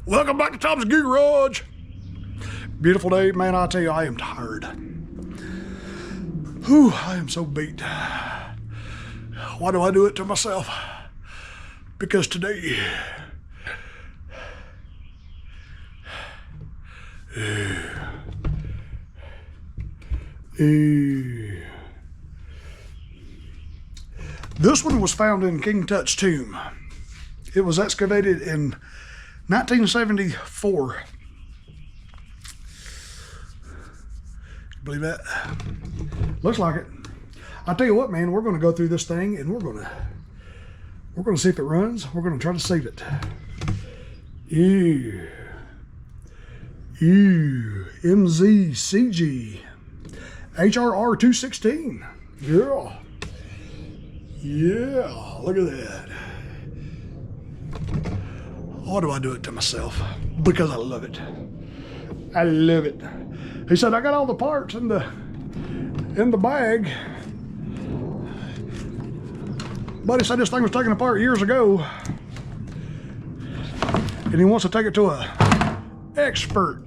Welcome back to Tom's Garage. Beautiful day, man. I tell you, I am tired. Whew, I am so beat. Why do I do it to myself? Because today, this one was found in King Tut's tomb. It was excavated in 1974. Believe that? Looks like it. I'll tell you what, man, we're going to go through this thing and we're going to see if it runs. We're going to try to save it. Ew. MZCG HRR216. Yeah. Yeah, look at that. Why do I do it to myself? Because I love it. I love it. He said, I got all the parts in the bag. Buddy said this thing was taken apart years ago. And he wants to take it to a expert.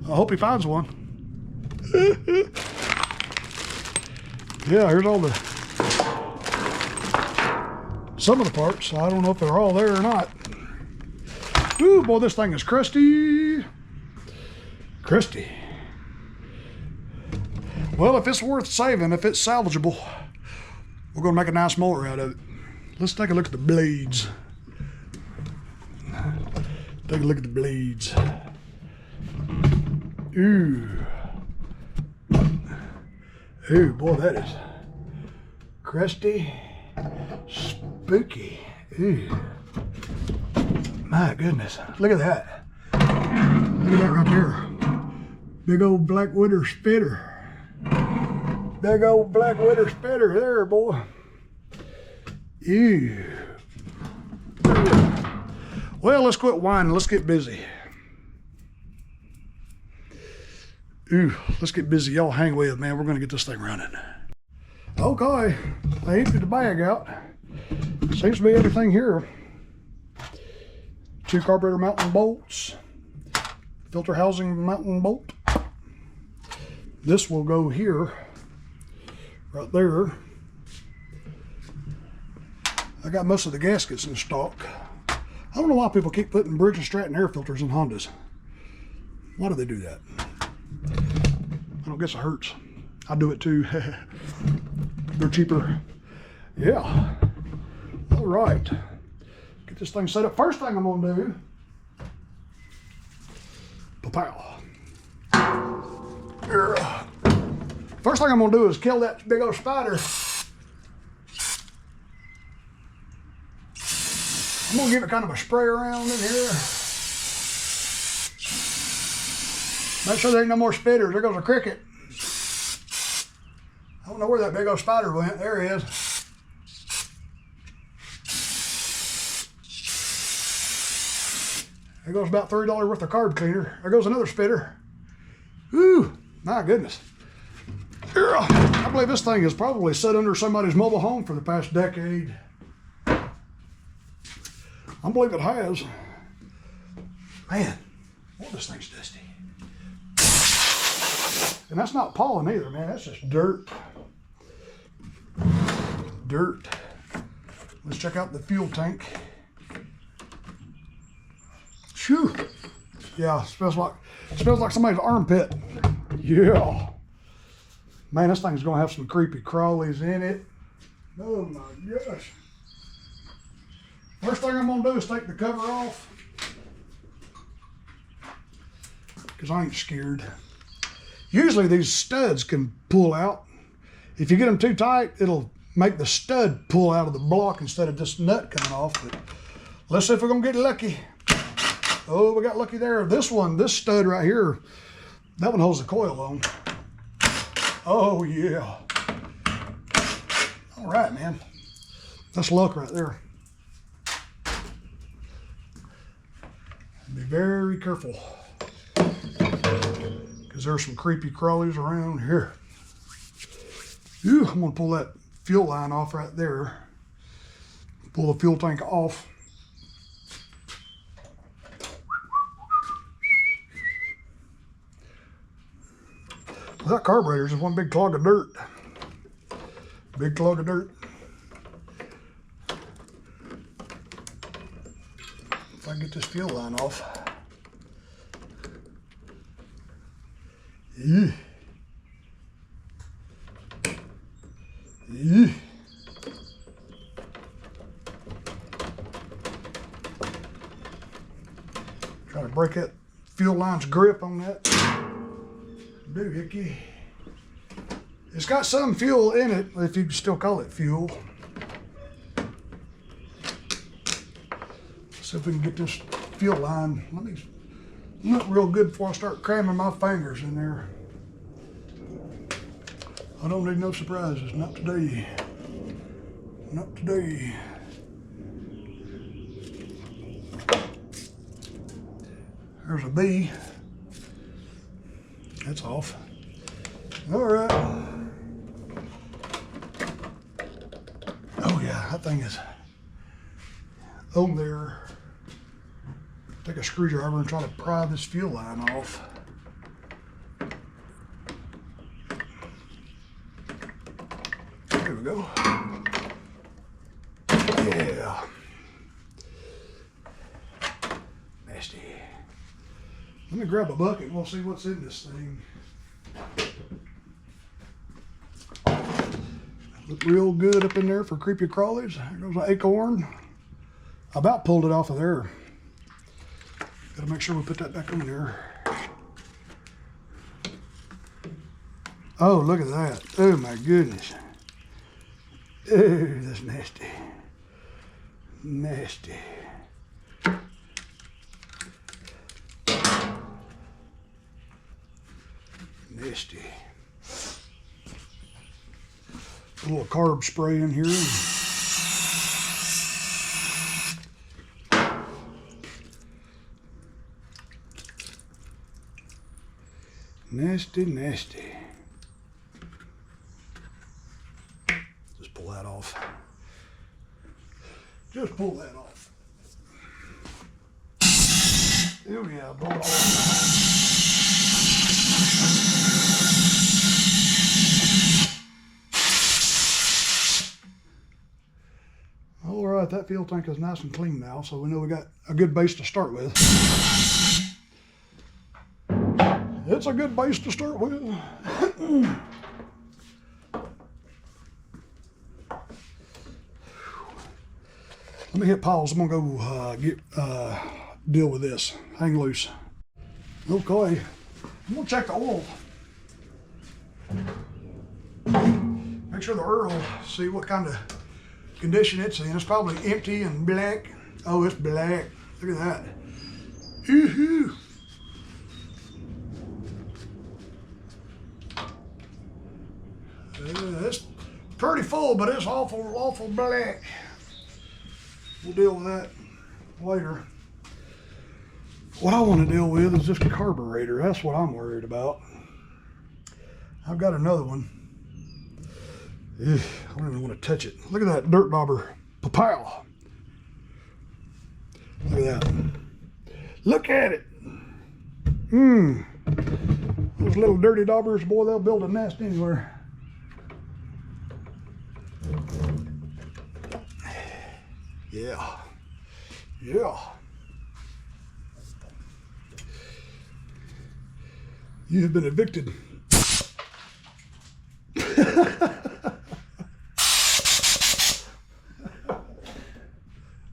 I hope he finds one. Yeah, here's all some of the parts. I don't know if they're all there or not. Ooh, boy, this thing is crusty. Crusty. Well, if it's worth saving, if it's salvageable, we're going to make a nice mower out of it. Let's take a look at the blades. Take a look at the blades. Ooh. Ooh, boy, that is crusty, spooky. Ooh. My goodness, look at that. Look at that right there. Big old black widow spitter. Big old black widow spitter there, boy. Ew. Well, let's quit whining. Let's get busy. Ooh, let's get busy. Y'all hang with, man. We're going to get this thing running. Okay, I emptied the bag out. Seems to be everything here. 2 carburetor mounting bolts. Filter housing mounting bolt. This will go here. Right there. I got most of the gaskets in stock. I don't know why people keep putting Briggs and Stratton air filters in Hondas. Why do they do that? I don't guess it hurts. I do it too. They're cheaper. Yeah. All right. Get this thing set up. First thing I'm gonna do. Pow. First thing I'm gonna do is kill that big old spider. I'm gonna give it kind of a spray around in here. Make sure there ain't no more spitters. There goes a cricket. I don't know where that big old spider went. There he is. There goes about $30 worth of carb cleaner. There goes another spitter. Ooh, my goodness. I believe this thing has probably sat under somebody's mobile home for the past decade. I believe it has. Man, boy, this thing's dusty. And that's not pollen either, man. That's just dirt. Dirt. Let's check out the fuel tank. Phew. Yeah, smells like somebody's armpit. Yeah. Man, this thing's gonna have some creepy crawlies in it. Oh my gosh. First thing I'm gonna do is take the cover off. Because I ain't scared. Usually these studs can pull out. If you get them too tight, it'll make the stud pull out of the block instead of this nut coming off. But let's see if we're gonna get lucky. Oh, we got lucky there. This stud right here, that one holds the coil on. Oh yeah. All right, man. That's luck right there. Be very careful, because there's some creepy crawlies around here. Ooh, I'm gonna pull that fuel line off right there. Pull the fuel tank off. That carburetor is just one big clog of dirt. Big clog of dirt. If I can get this fuel line off. Yeah. Yeah. Try to break that fuel line's grip on that doohickey. It's got some fuel in it, if you can still call it fuel. See if we can get this fuel line. Let me look real good before I start cramming my fingers in there. I don't need no surprises, not today. Not today. There's a B. That's off. All right. Oh yeah, that thing is on there. Take a screwdriver and try to pry this fuel line off. There we go. Yeah. Nasty. Let me grab a bucket and we'll see what's in this thing. Look real good up in there for creepy crawlies. There goes an acorn. I about pulled it off of there. Gotta make sure we put that back on there. Oh, look at that. Oh my goodness. Oh, that's nasty. Nasty. Nasty. A little carb spray in here. Nasty, nasty. Just pull that off. Just pull that off. Oh yeah, pull it off. All right, that fuel tank is nice and clean now, so we know we got a good base to start with. It's a good base to start with. Let me hit pause. I'm gonna go deal with this. Hang loose. Okay, I'm gonna check the oil. Make sure the oil, see what kind of condition it's in. It's probably empty and black. Oh, it's black. Look at that. Woohoo! It's pretty full, but it's awful black. We'll deal with that later. What I want to deal with is this carburetor. That's what I'm worried about. I've got another one. Ugh, I don't even want to touch it. Look at that dirt dauber. Pow! Look at that. Look at it. Those little dirty daubers, boy, they'll build a nest anywhere. Yeah. Yeah. You have been evicted.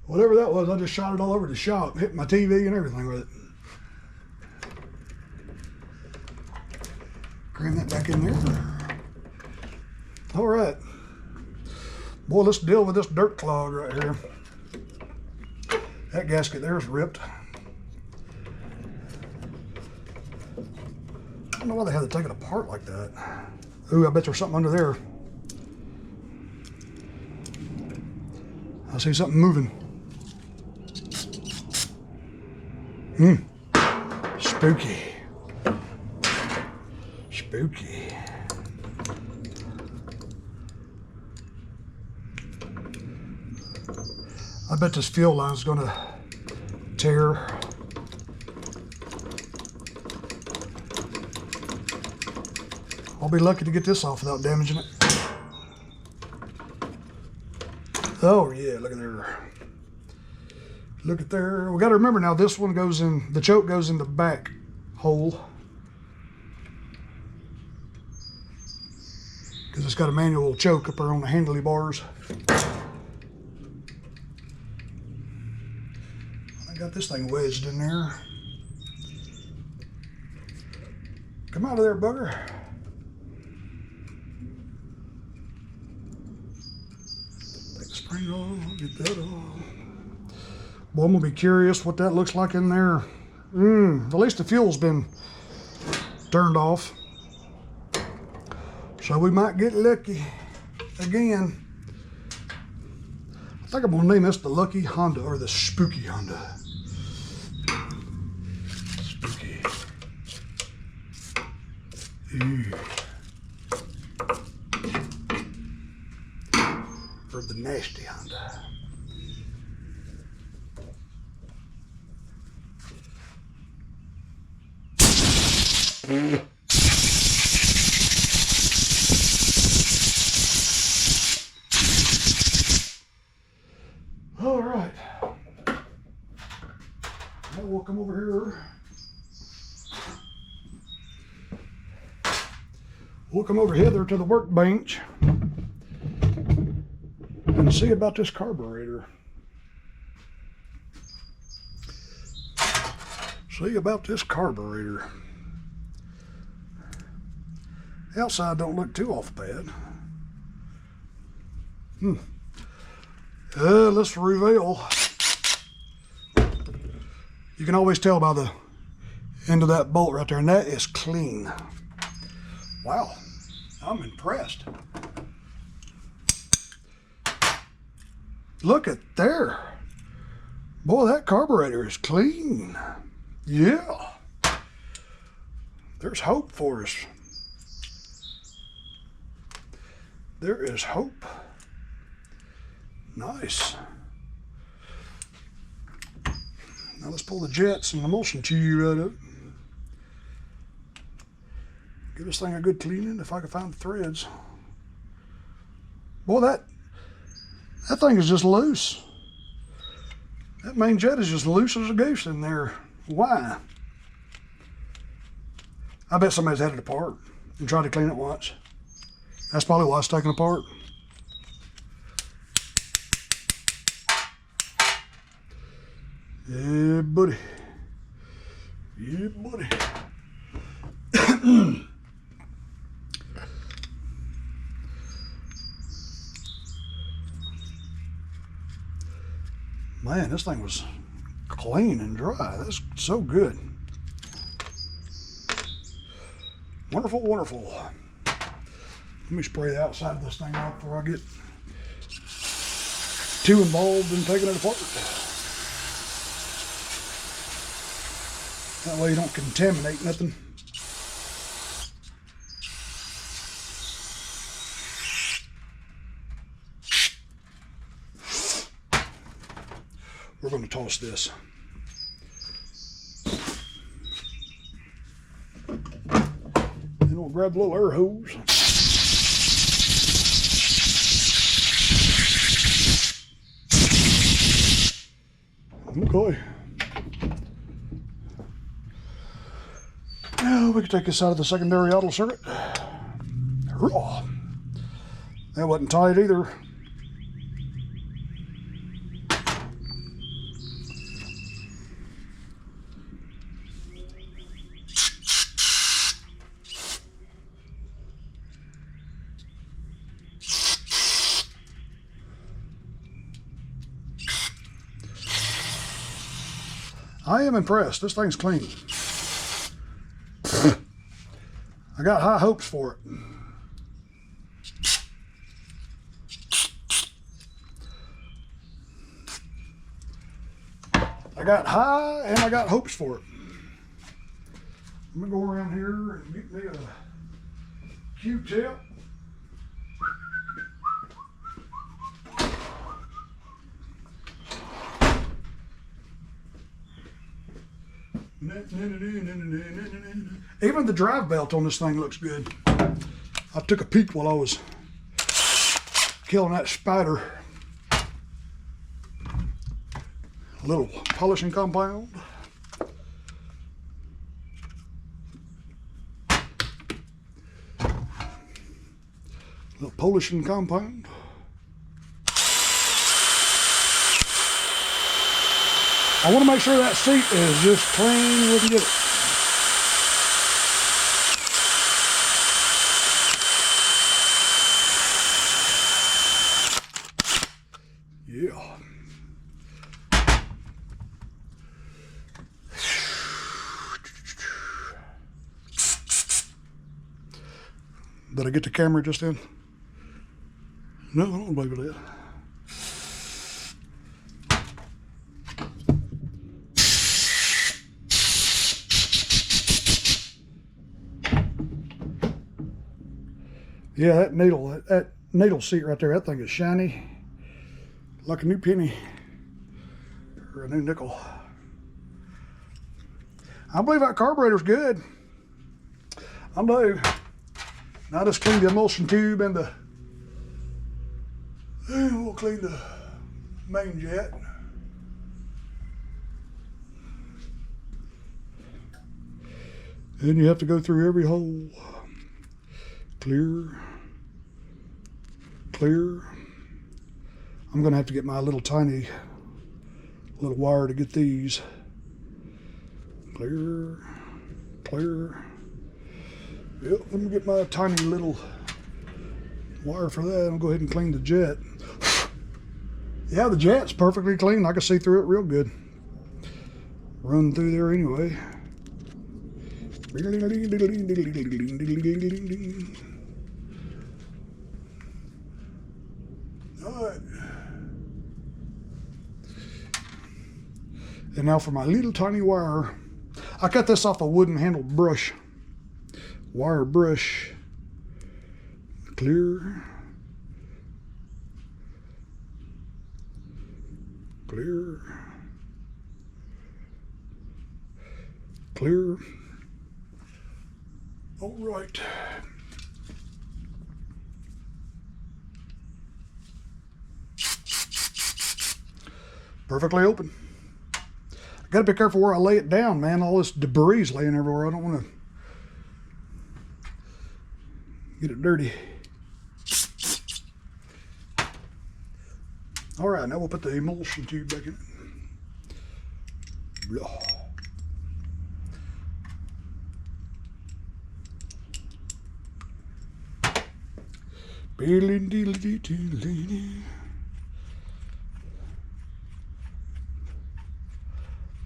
Whatever that was, I just shot it all over the shop, hit my TV and everything with it. Cram that back in there. All right. Boy, let's deal with this dirt clog right here. That gasket there's ripped. I don't know why they had to take it apart like that. Ooh, I bet there's something under there. I see something moving. Spooky. Spooky. I bet this fuel line's gonna tear. I'll be lucky to get this off without damaging it. Oh yeah, look at there. Look at there. We got to remember now, this one goes in, the choke goes in the back hole. Because it's got a manual choke up there on the handle bars. I got this thing wedged in there. Come out of there, bugger. Take the spring off, get that off. Boy, I'm gonna be curious what that looks like in there. At least the fuel's been turned off. So we might get lucky again. I think I'm gonna name this the Lucky Honda or the Spooky Honda. Spooky. Or the Nasty Honda. All right. Now we'll come over here. We'll come over hither to the workbench and see about this carburetor. See about this carburetor. The outside don't look too off bad. Let's reveal. You can always tell by the end of that bolt right there, and that is clean. Wow, I'm impressed. Look at there. Boy, that carburetor is clean. Yeah. There's hope for us. There is hope. Nice. Now let's pull the jets and the emulsion tube out of it. Give this thing a good cleaning if I can find the threads. Boy, that thing is just loose. That main jet is just loose as a goose in there. Why? I bet somebody's had it apart and tried to clean it once. That's probably why it's taken apart. Yeah, buddy. Yeah, buddy. Man, this thing was clean and dry. That's so good. Wonderful, wonderful. Let me spray the outside of this thing out before I get too involved in taking it apart. That way you don't contaminate nothing. We're going to toss this. Then we'll grab the little air hose. Okay. Now we can take this out of the secondary idle circuit. Hurrah. That wasn't tight either. I am impressed. This thing's clean. I got high hopes for it. I got high and I got hopes for it. I'm gonna go around here and get me a Q-tip. Even the drive belt on this thing looks good. I took a peek while I was killing that spider. A little polishing compound. Little polishing compound. I want to make sure that seat is just clean. We can get it. Yeah. Did I get the camera just in? No, I don't believe it did. Yeah, that needle seat right there, that thing is shiny. Like a new penny or a new nickel. I believe that carburetor's good. I do. Now I just cleaned the emulsion tube and we'll clean the main jet. And you have to go through every hole. Clear, clear. I'm gonna have to get my little tiny little wire to get these. Clear, clear. Yep, let me get my tiny little wire for that. I'll go ahead and clean the jet. Yeah, the jet's perfectly clean. I can see through it real good. Run through there anyway. All right. And now for my little tiny wire. I cut this off a wooden handled brush. Wire brush. Clear. Clear. Clear. All right. Perfectly open. I gotta be careful where I lay it down, man. All this debris is laying everywhere. I don't want to get it dirty. All right, now we'll put the emulsion tube back in. Blah.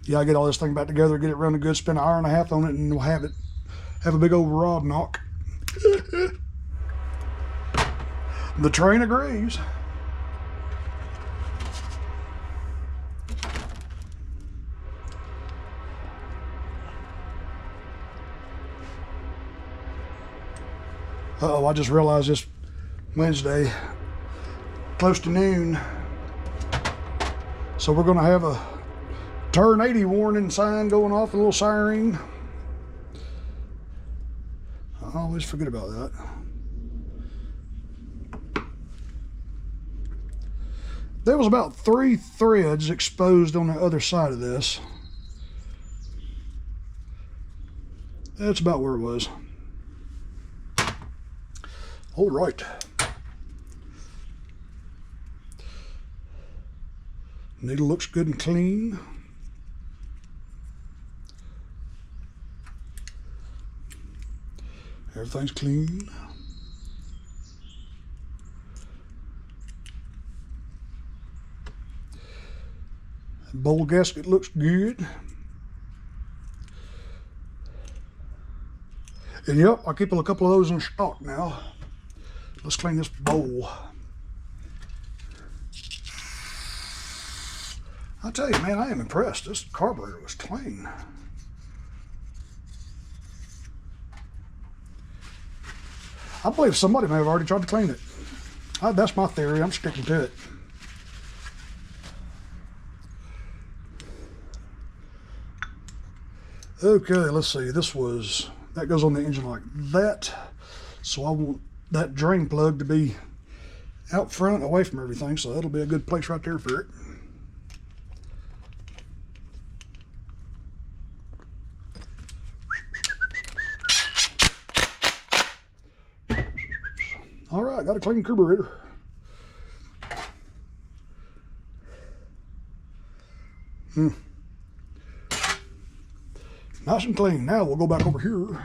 Yeah, I get all this thing back together, get it running good, spend an hour and a half on it, and we'll have a big old rod knock. The train agrees. Uh-oh, I just realized this Wednesday, close to noon. So we're gonna have a turn 80 warning sign going off, a little siren. I always forget about that. There was about 3 threads exposed on the other side of this. That's about where it was. All right. Needle looks good and clean. Everything's clean. Bowl gasket looks good. And yep, I keep a couple of those in stock now. Let's clean this bowl. I'll tell you, man, I am impressed. This carburetor was clean. I believe somebody may have already tried to clean it. That's my theory. I'm sticking to it. Okay, let's see. That goes on the engine like that. So I want that drain plug to be out front, away from everything, so that'll be a good place right there for it. All right, got a clean carburetor. Nice and clean. Now we'll go back over here.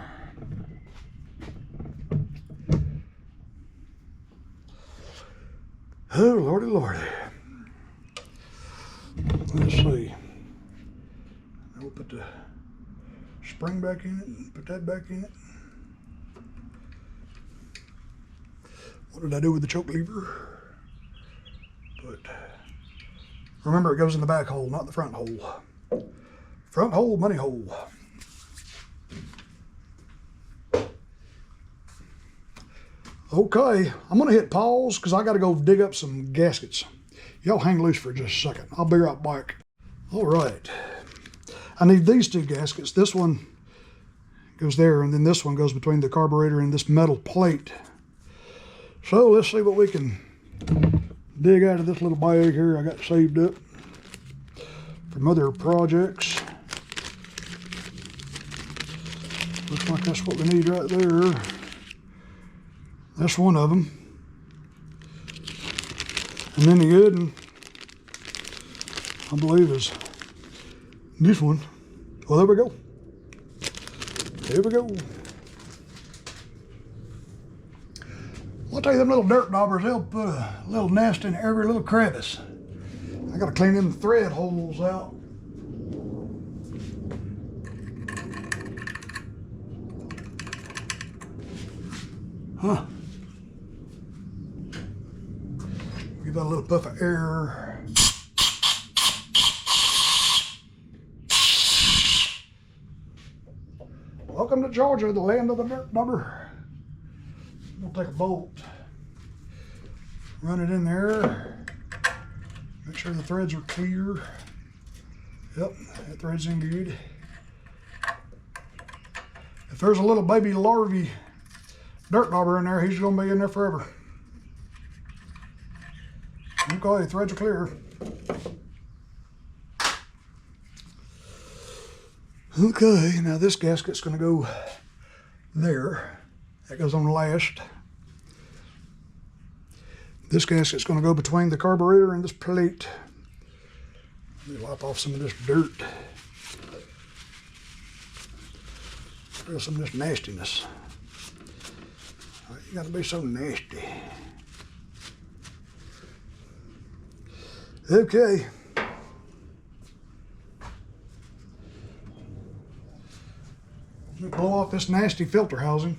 Oh, lordy, lordy. Let's see. We'll put the spring back in it and put that back in it. What did I do with the choke lever? But remember, it goes in the back hole, not the front hole. Front hole, money hole. Okay, I'm gonna hit pause because I gotta go dig up some gaskets. Y'all hang loose for just a second. I'll be right back. All right, I need these two gaskets. This one goes there, and then this one goes between the carburetor and this metal plate. So let's see what we can dig out of this little bag here I got saved up from other projects. Looks like that's what we need right there. That's one of them. And then the other one, I believe, is this one. Well, there we go. There we go. I'll tell you, them little dirt daubers, they'll put a little nest in every little crevice. I gotta clean them thread holes out. Huh. Give that a little puff of air. Welcome to Georgia, the land of the dirt dauber. We'll take a bolt, run it in there, make sure the threads are clear. Yep, that thread's in good. If there's a little baby larvae dirt dauber in there, he's gonna be in there forever. Okay, threads are clear. Okay, now this gasket's gonna go there. That goes on last. This gasket's going to go between the carburetor and this plate. Let me wipe off some of this dirt. Some of this nastiness. You got to be so nasty. Okay. Let me blow off this nasty filter housing.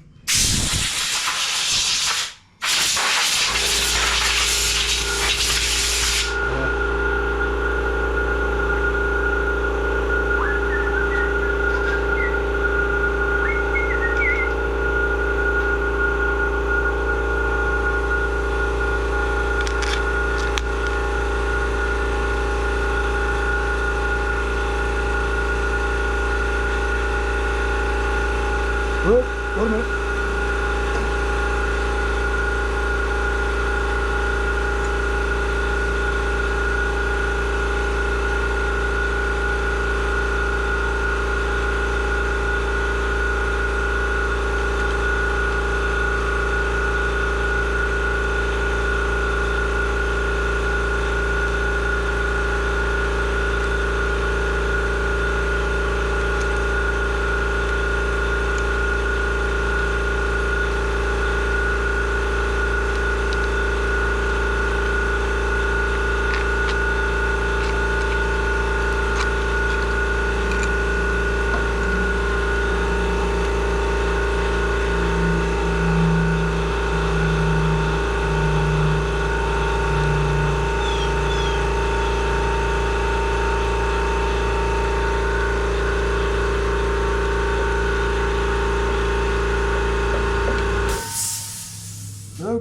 Wait a minute.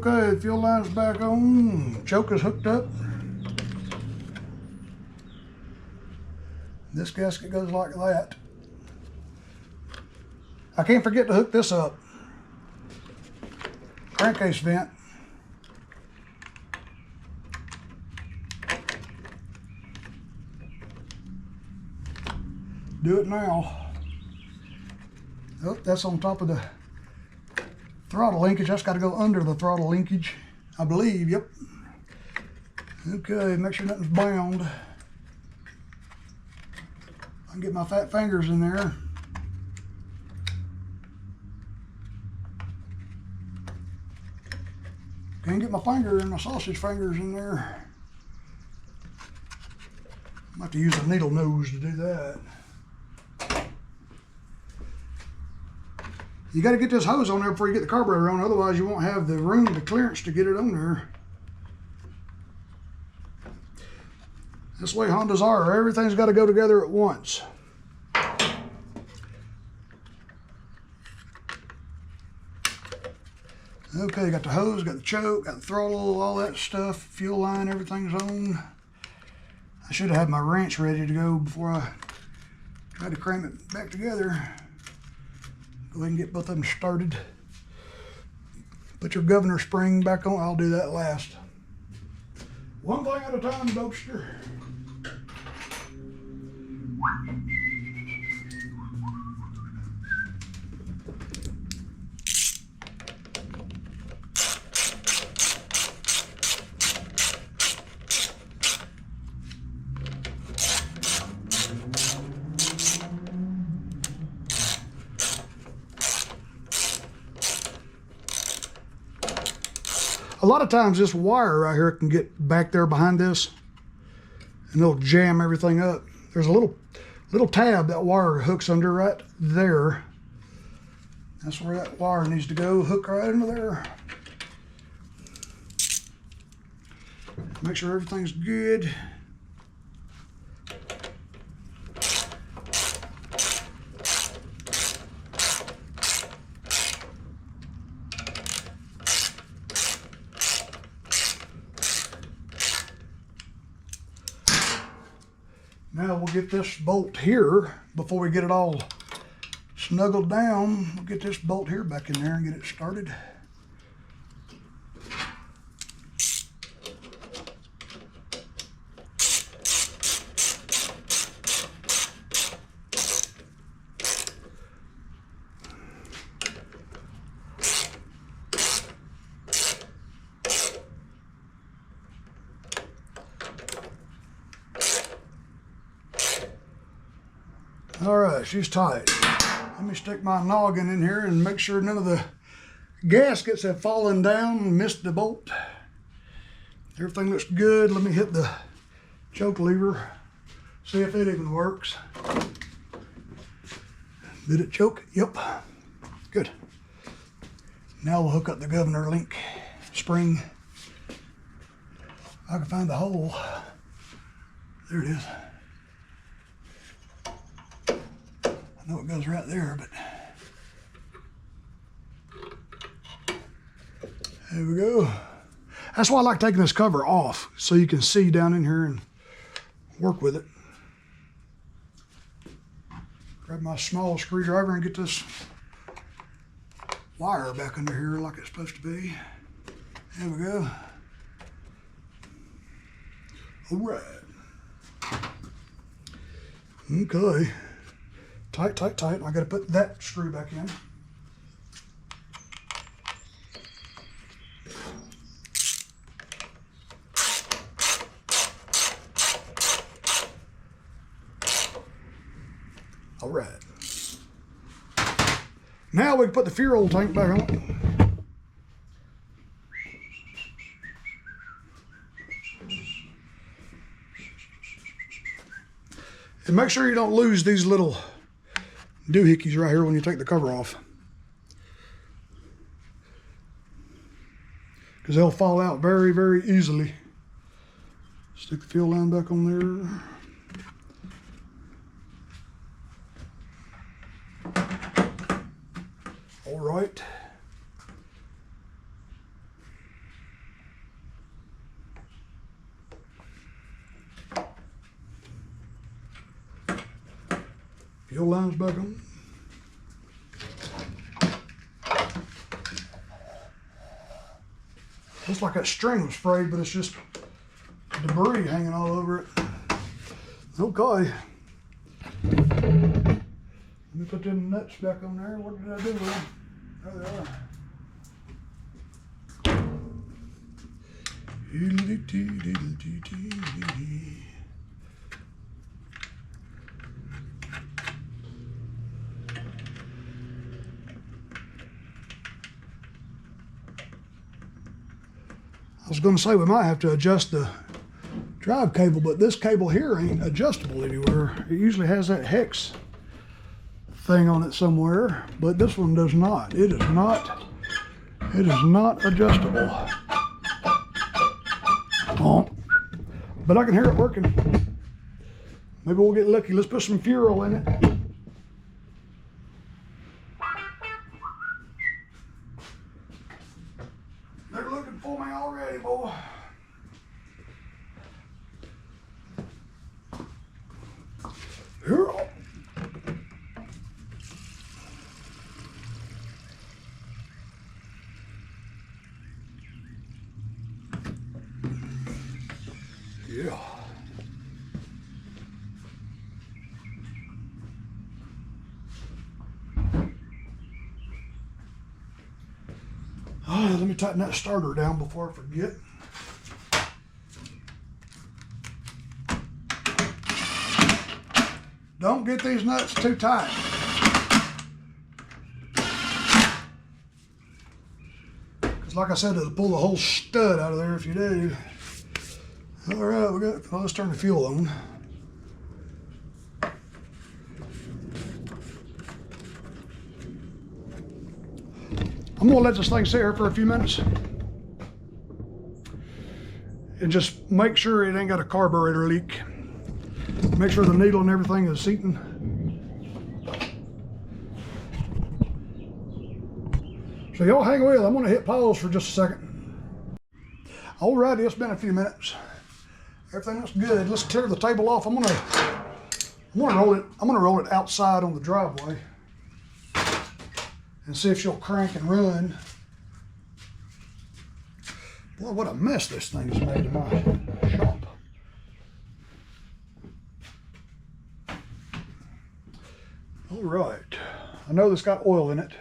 Okay, fuel line's back on, choke is hooked up. This gasket goes like that. I can't forget to hook this up. crankcase vent. Do it now. Oh, that's on top of the throttle linkage. That's got to go under the throttle linkage, I believe. Yep. Okay, make sure nothing's bound. I can get my fat fingers in there. Can't get my finger and my sausage fingers in there. I'm have to use a needle nose to do that. You got to get this hose on there before you get the carburetor on, otherwise you won't have the room, the clearance to get it on there. That's the way Hondas are. Everything's got to go together at once. Okay, got the hose, got the choke, got the throttle, all that stuff, fuel line, everything's on. I should have had my wrench ready to go before I tried to cram it back together. Go ahead and get both of them started. Put your governor spring back on. I'll do that last. One thing at a time, Boatster. A lot of times this wire right here can get back there behind this and it'll jam everything up. There's a little tab that wire hooks under right there. That's where that wire needs to go, hook right into there. Make sure everything's good. Now we'll get this bolt here before we get it all snuggled down. We'll get this bolt here back in there and get it started. All right, she's tight. Let me stick my noggin in here and make sure none of the gaskets have fallen down and missed the bolt. Everything looks good. Let me hit the choke lever, see if it even works. Did it choke? Yep. Good. Now we'll hook up the governor link spring. If I can find the hole. There it is. I know it goes right there, but there we go. That's why I like taking this cover off, so you can see down in here and work with it. Grab my small screwdriver and get this wire back under here like it's supposed to be. There we go. All right. Okay. Tight, tight, tight. I gotta put that screw back in. All right. Now we can put the fuel tank back on. And make sure you don't lose these little doohickeys right here when you take the cover off, because they'll fall out very, very easily. Stick the fuel line back on there. All right. Fuel line's back on. Looks like that string was frayed, but it's just debris hanging all over it. Okay. Let me put them nuts back on there. What did I do with them? There they are. I was going to say we might have to adjust the drive cable, but this cable here ain't adjustable anywhere. It usually has that hex thing on it somewhere, but this one does not. It is not adjustable. Oh, but I can hear it working. Maybe we'll get lucky. Let's put some fuel in it. They're looking for me already, boy. Here. Yeah. Oh, let me tighten that starter down before I forget. Don't get these nuts too tight. Because like I said, it'll pull the whole stud out of there if you do. All right, well, let's turn the fuel on. I'm gonna let this thing sit here for a few minutes and just make sure it ain't got a carburetor leak. Make sure the needle and everything is seating. So y'all hang with, I'm gonna hit pause for just a second. Alrighty, it's been a few minutes. Everything looks good. Let's tear the table off. I'm gonna roll it outside on the driveway and see if she'll crank and run. Boy, what a mess this thing has made in my shop. All right, I know this got oil in it.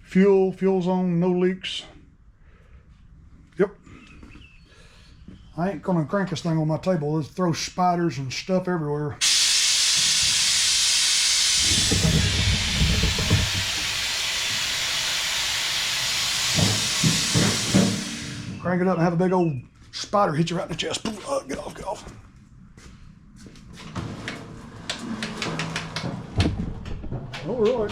Fuel's on, no leaks. Yep. I ain't gonna crank this thing on my table. It'll throw spiders and stuff everywhere. Crank it up and have a big old spider hit you right in the chest. Get off, get off. All right.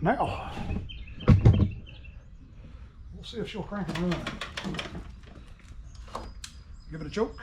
Now, we'll see if she'll crank and run. Give it a choke.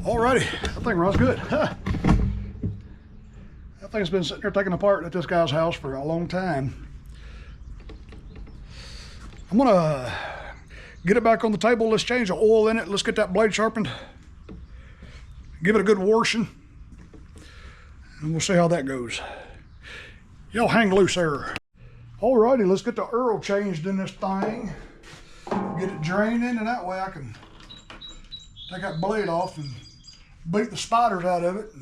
Alrighty, that thing runs good. That thing's been sitting here taken apart at this guy's house for a long time. I'm gonna get it back on the table. Let's change the oil in it. Let's get that blade sharpened. Give it a good washing. And we'll see how that goes. Y'all hang loose there. Alrighty, let's get the oil changed in this thing. Get it draining, and that way I can take that blade off and beat the spiders out of it.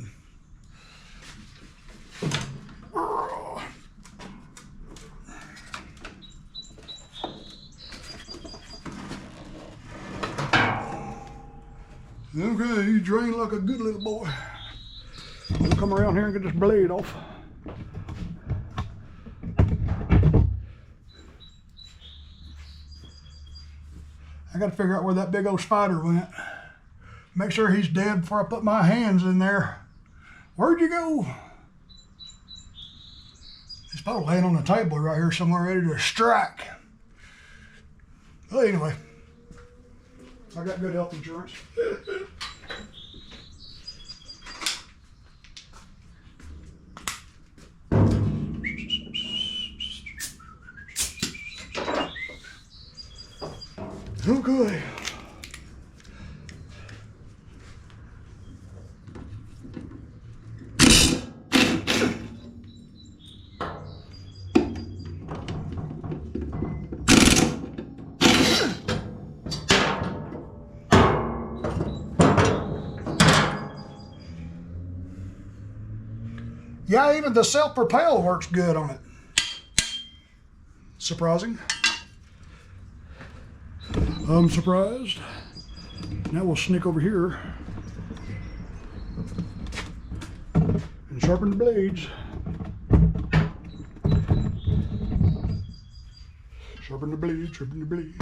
Okay, you drain like a good little boy. We'll come around here and get this blade off. I gotta figure out where that big old spider went. Make sure he's dead before I put my hands in there. Where'd you go? He's probably laying on the table right here somewhere ready to strike. Well, anyway, I got good health insurance. Okay. Yeah, even the self-propel works good on it. Surprising. I'm surprised. Now we'll sneak over here and sharpen the blades. Sharpen the blade, sharpen the blade.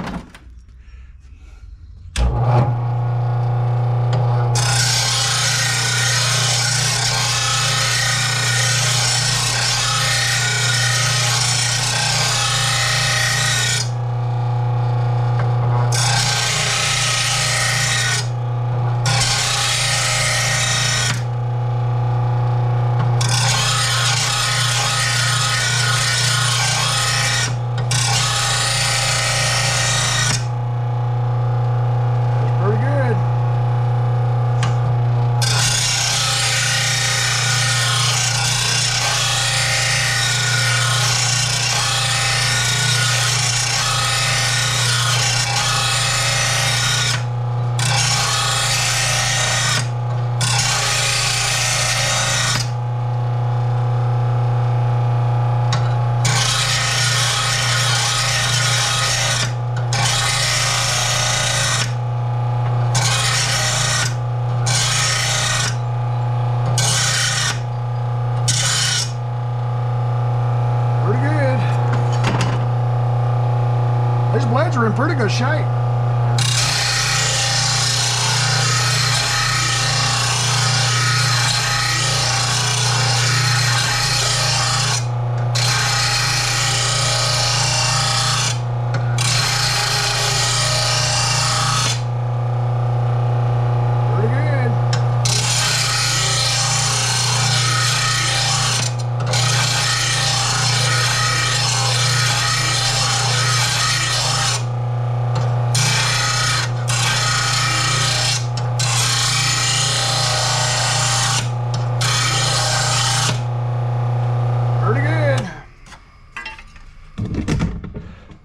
These blades are in pretty good shape.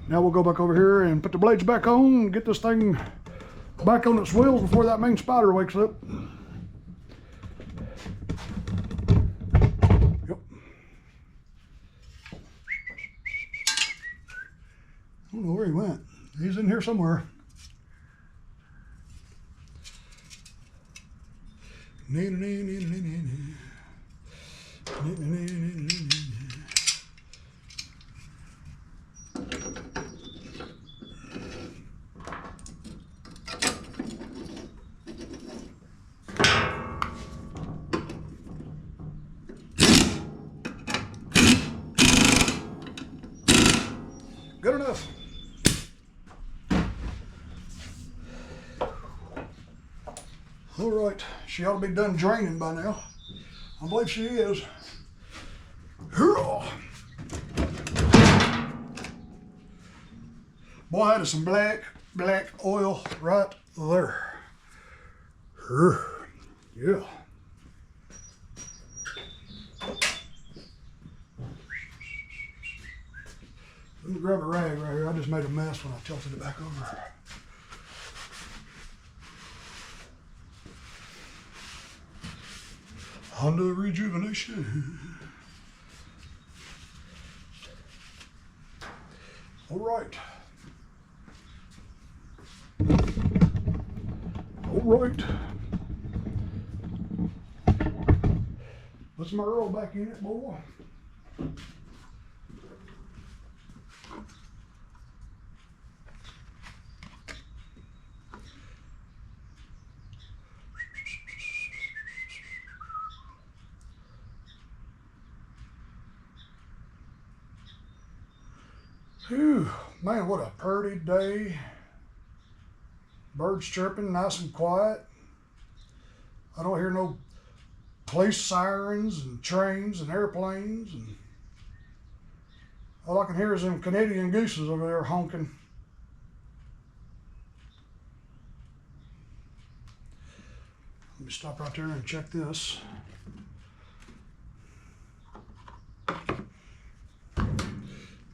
Now we'll go back over here and put the blades back on and get this thing back on its wheels before that main spider wakes up. Yep. I don't know where he went. He's in here somewhere. Good enough. All right, she ought to be done draining by now. I believe she is. Boy, that is some black oil right there. Yeah. Let me grab a rag right here. I just made a mess when I tilted it back over. Honda rejuvenation. All right. All right. Put some Earl back in it, boy. Whew, man, what a pretty day. Birds chirping, nice and quiet. I don't hear no police sirens and trains and airplanes, and all I can hear is them Canadian gooses over there honking. Let me stop right there and check this.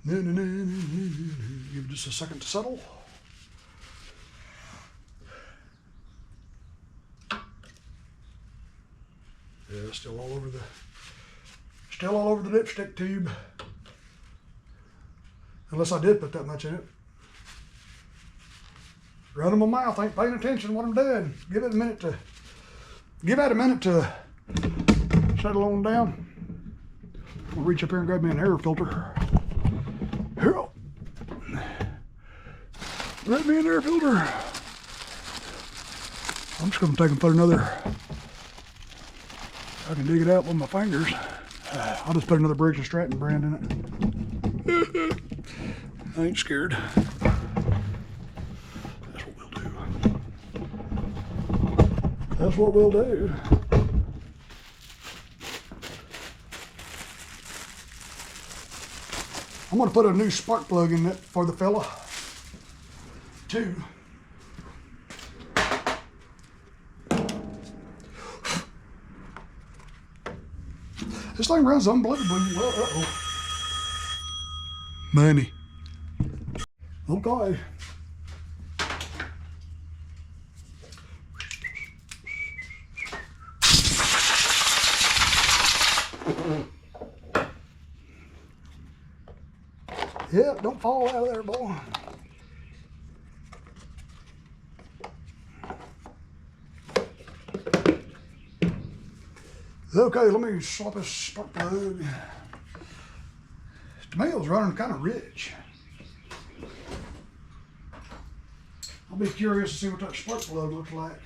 Give it just a second to settle. Yeah, still all over the dipstick tube. Unless I did put that much in it. Running my mouth, ain't paying attention to what I'm doing. Give it a minute to settle on down. I'll reach up here and grab me an air filter. Here. Grab me an air filter. I'm just gonna take and put another. I can dig it out with my fingers. I'll just put another Briggs & Stratton brand in it. I ain't scared. That's what we'll do. That's what we'll do. I'm gonna put a new spark plug in it for the fella, too. This thing runs unbelievably well. Uh-oh. Money. Okay. Yep, don't fall out of there, boy. Okay, let me swap this spark plug. Tomatoes running kind of rich. I'll be curious to see what that spark plug looks like.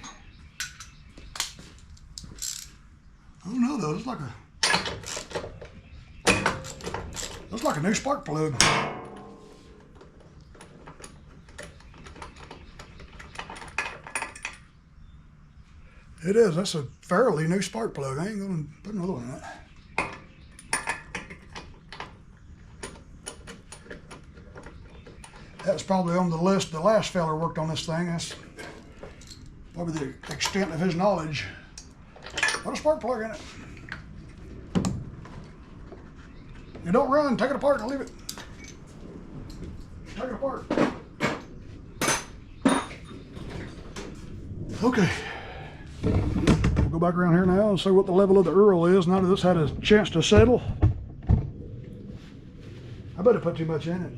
I don't know though, looks like a new spark plug. It is, that's a fairly new spark plug. I ain't gonna put another one in it. That's probably on the list. The last fella worked on this thing. That's probably the extent of his knowledge. Put a spark plug in it. You don't run, take it apart and leave it. Take it apart. Okay. We'll go back around here now and see what the level of the Earl is now that this had a chance to settle. I better put too much in it.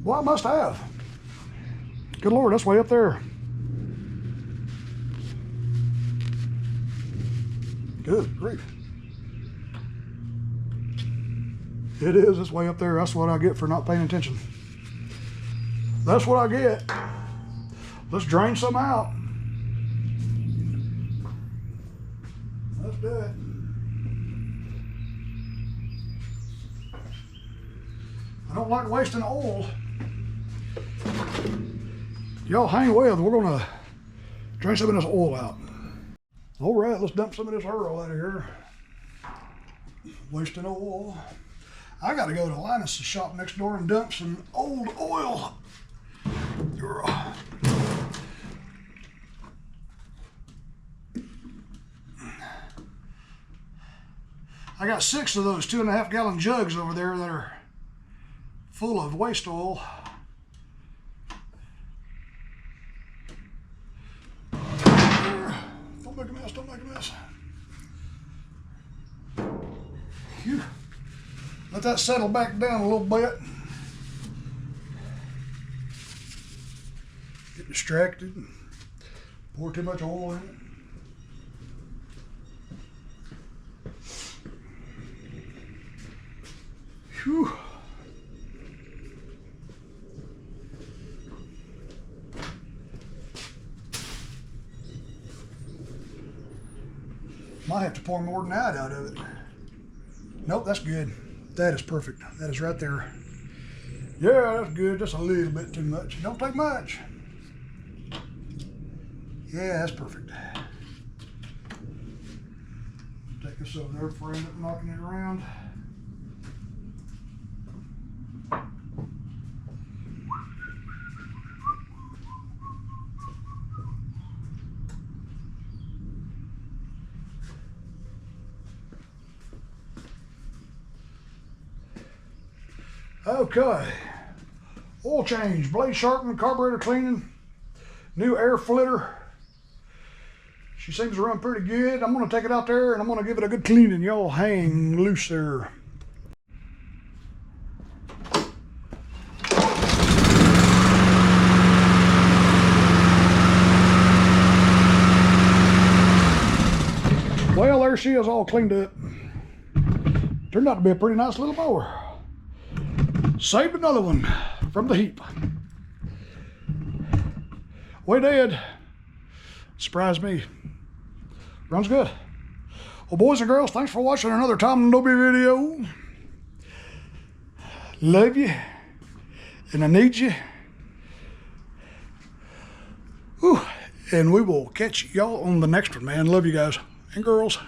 Well, I must have. Good Lord, that's way up there. Good grief. It is, it's way up there. That's what I get for not paying attention. That's what I get. Let's drain some out. Let's do it. I don't like wasting oil. Y'all hang with, we're gonna drain some of this oil out. All right, let's dump some of this Earl out of here. Wasting oil. I gotta go to Linus's shop next door and dump some old oil. I got 6 of those 2.5 gallon jugs over there that are full of waste oil. Don't make a mess, don't make a mess. Phew. Let that settle back down a little bit. Get distracted and pour too much oil in it. Whew. Might have to pour more than that out of it. Nope, that's good. That is perfect. That is right there. Yeah, that's good. Just a little bit too much. Don't take much. Yeah, that's perfect. Take this over there before I end up knocking it around. Okay, oil change, blade sharpening, carburetor cleaning, new air flitter. She seems to run pretty good. I'm gonna take it out there and I'm gonna give it a good cleaning. Y'all hang loose there. Well, there she is, all cleaned up. Turned out to be a pretty nice little mower. Saved another one from the heap. We did. Surprised me. Runs good. Well, boys and girls, thanks for watching another Tom and Adobe video. Love you. And I need you. Whew. And we will catch y'all on the next one, man. Love you guys and girls.